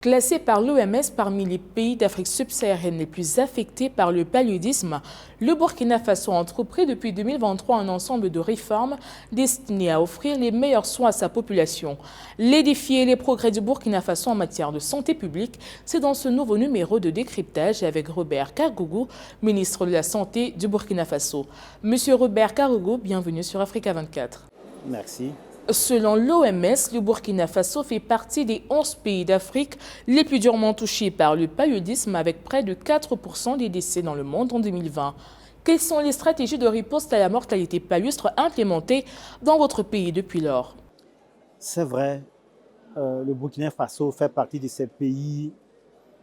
Classé par l'OMS parmi les pays d'Afrique subsaharienne les plus affectés par le paludisme, le Burkina Faso a entrepris depuis 2023 un ensemble de réformes destinées à offrir les meilleurs soins à sa population. Les défis et les progrès du Burkina Faso en matière de santé publique, c'est dans ce nouveau numéro de décryptage avec Robert Kagougou, ministre de la Santé du Burkina Faso. Monsieur Robert Kagougou, bienvenue sur Africa 24. Merci. Selon l'OMS, le Burkina Faso fait partie des 11 pays d'Afrique les plus durement touchés par le paludisme avec près de 4% des décès dans le monde en 2020. Quelles sont les stratégies de riposte à la mortalité palustre implémentées dans votre pays depuis lors? C'est vrai, le Burkina Faso fait partie de ces pays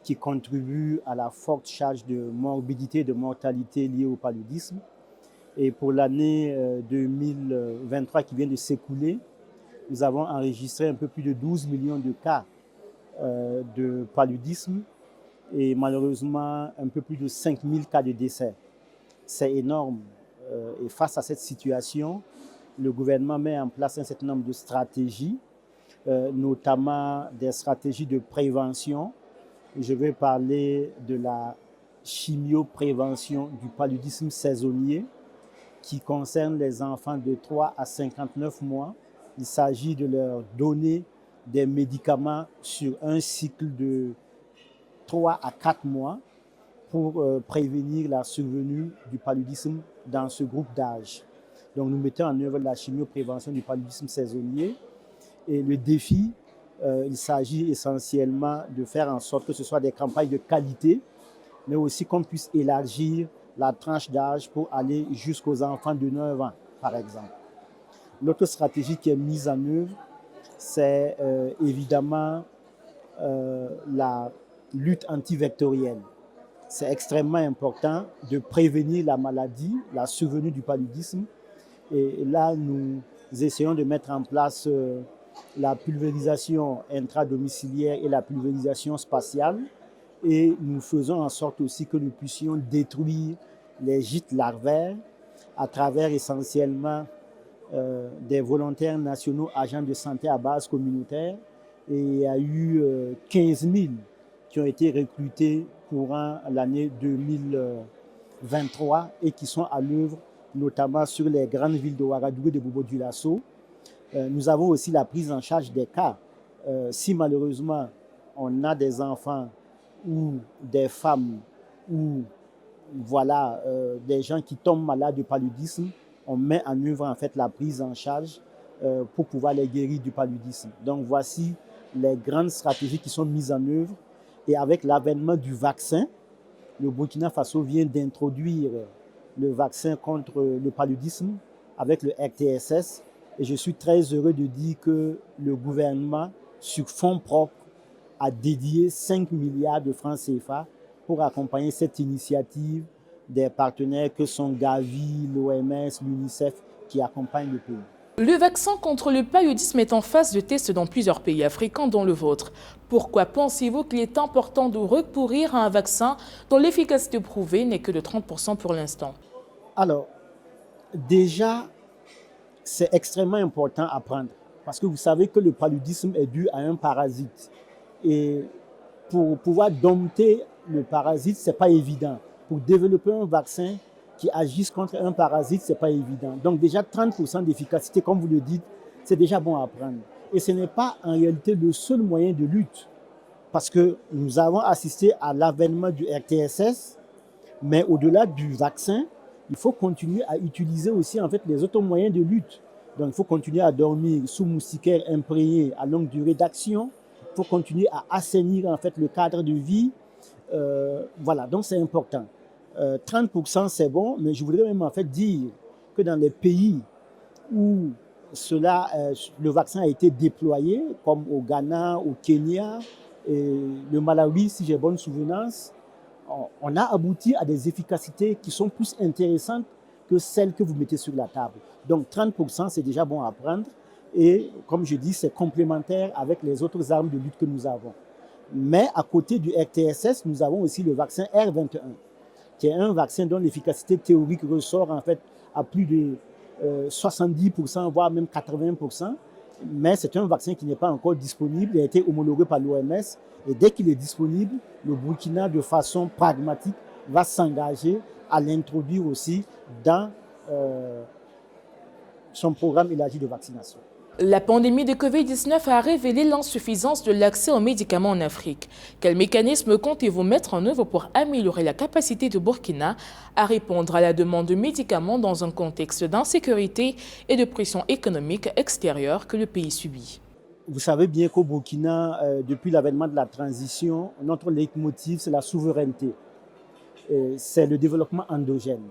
qui contribuent à la forte charge de morbidité et de mortalité liée au paludisme. Et pour l'année 2023 qui vient de s'écouler, nous avons enregistré un peu plus de 12 millions de cas de paludisme et malheureusement un peu plus de 5 000 cas de décès. C'est énorme. Et face à cette situation, le gouvernement met en place un certain nombre de stratégies, notamment des stratégies de prévention. Je vais parler de la chimioprévention du paludisme saisonnier qui concerne les enfants de 3 à 59 mois. Il s'agit de leur donner des médicaments sur un cycle de 3 à 4 mois pour prévenir la survenue du paludisme dans ce groupe d'âge. Donc nous mettons en œuvre la chimioprévention du paludisme saisonnier. Et le défi, il s'agit essentiellement de faire en sorte que ce soit des campagnes de qualité, mais aussi qu'on puisse élargir la tranche d'âge pour aller jusqu'aux enfants de 9 ans, par exemple. L'autre stratégie qui est mise en œuvre, c'est évidemment la lutte antivectorielle. C'est extrêmement important de prévenir la maladie, la survenue du paludisme. Et là, nous essayons de mettre en place la pulvérisation intradomiciliaire et la pulvérisation spatiale. Et nous faisons en sorte aussi que nous puissions détruire les gîtes larvaires à travers essentiellement des volontaires nationaux agents de santé à base communautaire. Et il y a eu 15 000 qui ont été recrutés courant l'année 2023 et qui sont à l'œuvre notamment sur les grandes villes de Ouagadougou et de Bobo-Dioulasso. Nous avons aussi la prise en charge des cas. Si malheureusement on a des enfants ou des femmes ou voilà, des gens qui tombent malades du paludisme, on met en œuvre en fait la prise en charge pour pouvoir les guérir du paludisme. Donc voici les grandes stratégies qui sont mises en œuvre. Et avec l'avènement du vaccin, le Burkina Faso vient d'introduire le vaccin contre le paludisme avec le RTSS. Et je suis très heureux de dire que le gouvernement, sur fonds propres, a dédié 5 milliards de francs CFA pour accompagner cette initiative des partenaires que sont Gavi, l'OMS, l'UNICEF qui accompagnent le pays. Le vaccin contre le paludisme est en phase de test dans plusieurs pays africains, dont le vôtre. Pourquoi pensez-vous qu'il est important de recourir à un vaccin dont l'efficacité prouvée n'est que de 30% pour l'instant? Alors, déjà, c'est extrêmement important à prendre parce que vous savez que le paludisme est dû à un parasite. Et pour pouvoir dompter le parasite, ce n'est pas évident. Pour développer un vaccin qui agisse contre un parasite, ce n'est pas évident. Donc déjà 30% d'efficacité, comme vous le dites, c'est déjà bon à prendre. Et ce n'est pas en réalité le seul moyen de lutte. Parce que nous avons assisté à l'avènement du RTSS, mais au-delà du vaccin, il faut continuer à utiliser aussi en fait les autres moyens de lutte. Donc il faut continuer à dormir sous moustiquaire imprégné à longue durée d'action. Il faut continuer à assainir en fait le cadre de vie. Voilà, donc c'est important. 30% c'est bon, mais je voudrais même en fait dire que dans les pays où le vaccin a été déployé, comme au Ghana, au Kenya, et le Malawi, si j'ai bonne souvenance, on a abouti à des efficacités qui sont plus intéressantes que celles que vous mettez sur la table. Donc 30% c'est déjà bon à prendre et comme je dis, c'est complémentaire avec les autres armes de lutte que nous avons. Mais à côté du RTSS, nous avons aussi le vaccin R21, qui est un vaccin dont l'efficacité théorique ressort en fait à plus de 70%, voire même 80%. Mais c'est un vaccin qui n'est pas encore disponible. Il a été homologué par l'OMS. Et dès qu'il est disponible, le Burkina, de façon pragmatique, va s'engager à l'introduire aussi dans son programme élargi de vaccination. La pandémie de Covid-19 a révélé l'insuffisance de l'accès aux médicaments en Afrique. Quel mécanisme comptez-vous mettre en œuvre pour améliorer la capacité du Burkina à répondre à la demande de médicaments dans un contexte d'insécurité et de pression économique extérieure que le pays subit? Vous savez bien qu'au Burkina, depuis l'avènement de la transition, notre leitmotiv, c'est la souveraineté. C'est le développement endogène.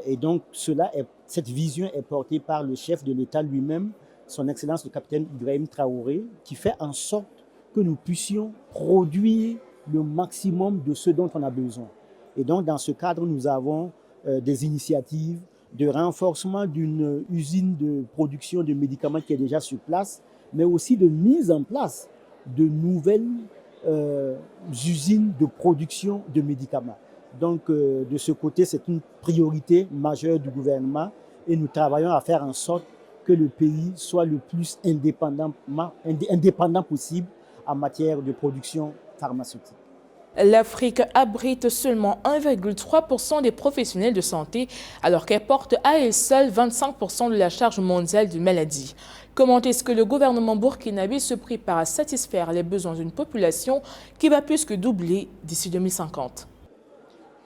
Et donc, cette vision est portée par le chef de l'État lui-même, son Excellence le capitaine Ibrahim Traoré, qui fait en sorte que nous puissions produire le maximum de ce dont on a besoin. Et donc, dans ce cadre, nous avons des initiatives de renforcement d'une usine de production de médicaments qui est déjà sur place, mais aussi de mise en place de nouvelles usines de production de médicaments. Donc, de ce côté, c'est une priorité majeure du gouvernement et nous travaillons à faire en sorte que le pays soit le plus indépendant possible en matière de production pharmaceutique. L'Afrique abrite seulement 1,3% des professionnels de santé, alors qu'elle porte à elle seule 25% de la charge mondiale de maladie. Comment est-ce que le gouvernement burkinabé se prépare à satisfaire les besoins d'une population qui va plus que doubler d'ici 2050?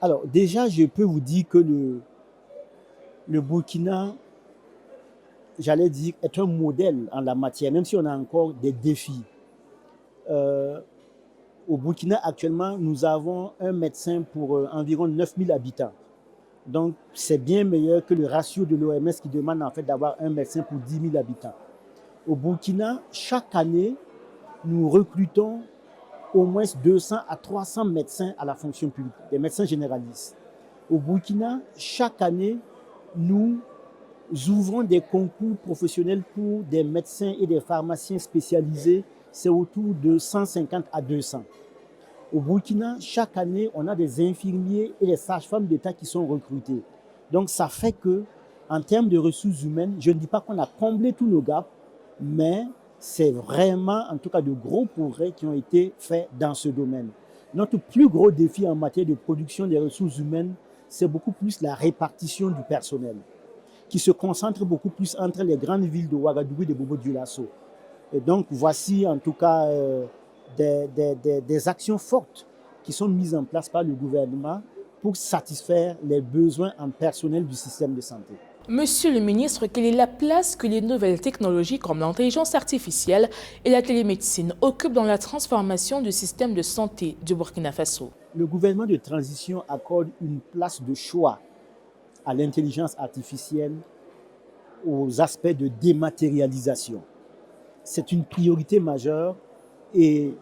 Alors déjà, je peux vous dire que le Burkina, j'allais dire, est un modèle en la matière, même si on a encore des défis. Au Burkina, actuellement, nous avons un médecin pour environ 9000 habitants. Donc, c'est bien meilleur que le ratio de l'OMS qui demande en fait d'avoir un médecin pour 10 000 habitants. Au Burkina, chaque année, nous recrutons au moins 200 à 300 médecins à la fonction publique, des médecins généralistes. Au Burkina, chaque année, nous ouvrons des concours professionnels pour des médecins et des pharmaciens spécialisés. C'est autour de 150 à 200. Au Burkina, chaque année, on a des infirmiers et des sages-femmes d'État qui sont recrutés. Donc, ça fait que, en termes de ressources humaines, je ne dis pas qu'on a comblé tous nos gaps, mais c'est vraiment, en tout cas, de gros progrès qui ont été faits dans ce domaine. Notre plus gros défi en matière de production des ressources humaines, c'est beaucoup plus la répartition du personnel, qui se concentre beaucoup plus entre les grandes villes de Ouagadougou et de Bobo-Dioulasso. Et donc, voici en tout cas des actions fortes qui sont mises en place par le gouvernement pour satisfaire les besoins en personnel du système de santé. Monsieur le ministre, quelle est la place que les nouvelles technologies comme l'intelligence artificielle et la télémédecine occupent dans la transformation du système de santé du Burkina Faso? Le gouvernement de transition accorde une place de choix à l'intelligence artificielle, aux aspects de dématérialisation. C'est une priorité majeure et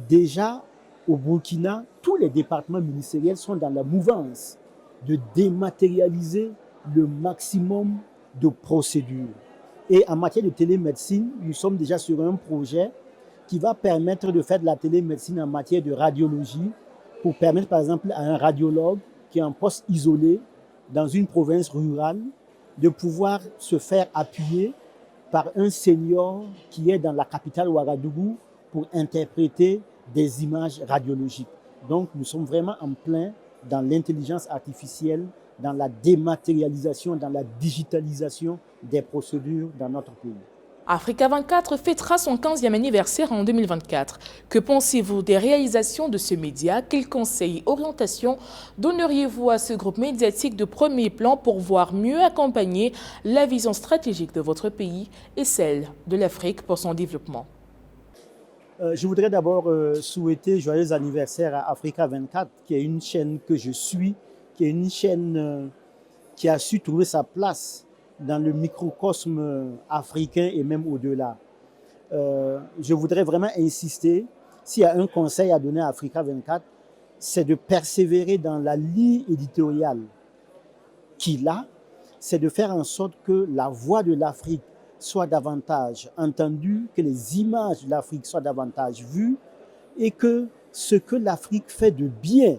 déjà au Burkina, tous les départements ministériels sont dans la mouvance de dématérialiser le maximum de procédures. Et en matière de télémédecine, nous sommes déjà sur un projet qui va permettre de faire de la télémédecine en matière de radiologie pour permettre par exemple à un radiologue qui est en poste isolé dans une province rurale de pouvoir se faire appuyer par un senior qui est dans la capitale Ouagadougou pour interpréter des images radiologiques. Donc nous sommes vraiment en plein dans l'intelligence artificielle, dans la dématérialisation, dans la digitalisation des procédures dans notre pays. Africa 24 fêtera son 15e anniversaire en 2024. Que pensez-vous des réalisations de ce média? Quels conseils et orientations donneriez-vous à ce groupe médiatique de premier plan pour voir mieux accompagner la vision stratégique de votre pays et celle de l'Afrique pour son développement? Je voudrais d'abord souhaiter joyeux anniversaire à Africa 24, qui est une chaîne que je suis, qui est une chaîne qui a su trouver sa place dans le microcosme africain et même au-delà. Je voudrais vraiment insister, s'il y a un conseil à donner à Africa 24, c'est de persévérer dans la ligne éditoriale qu'il a, c'est de faire en sorte que la voix de l'Afrique soit davantage entendue, que les images de l'Afrique soient davantage vues et que ce que l'Afrique fait de bien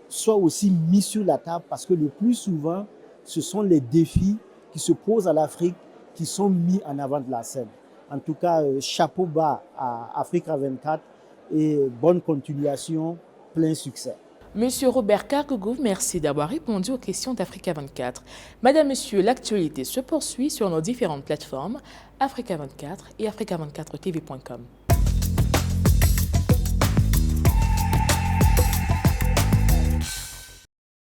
soit aussi mis sur la table parce que le plus souvent, ce sont les défis qui se posent à l'Afrique qui sont mis en avant de la scène. En tout cas, chapeau bas à Africa 24 et bonne continuation, plein succès. Monsieur Robert Kagougou, merci d'avoir répondu aux questions d'Africa 24. Madame, Monsieur, l'actualité se poursuit sur nos différentes plateformes Africa 24 et africa24tv.com.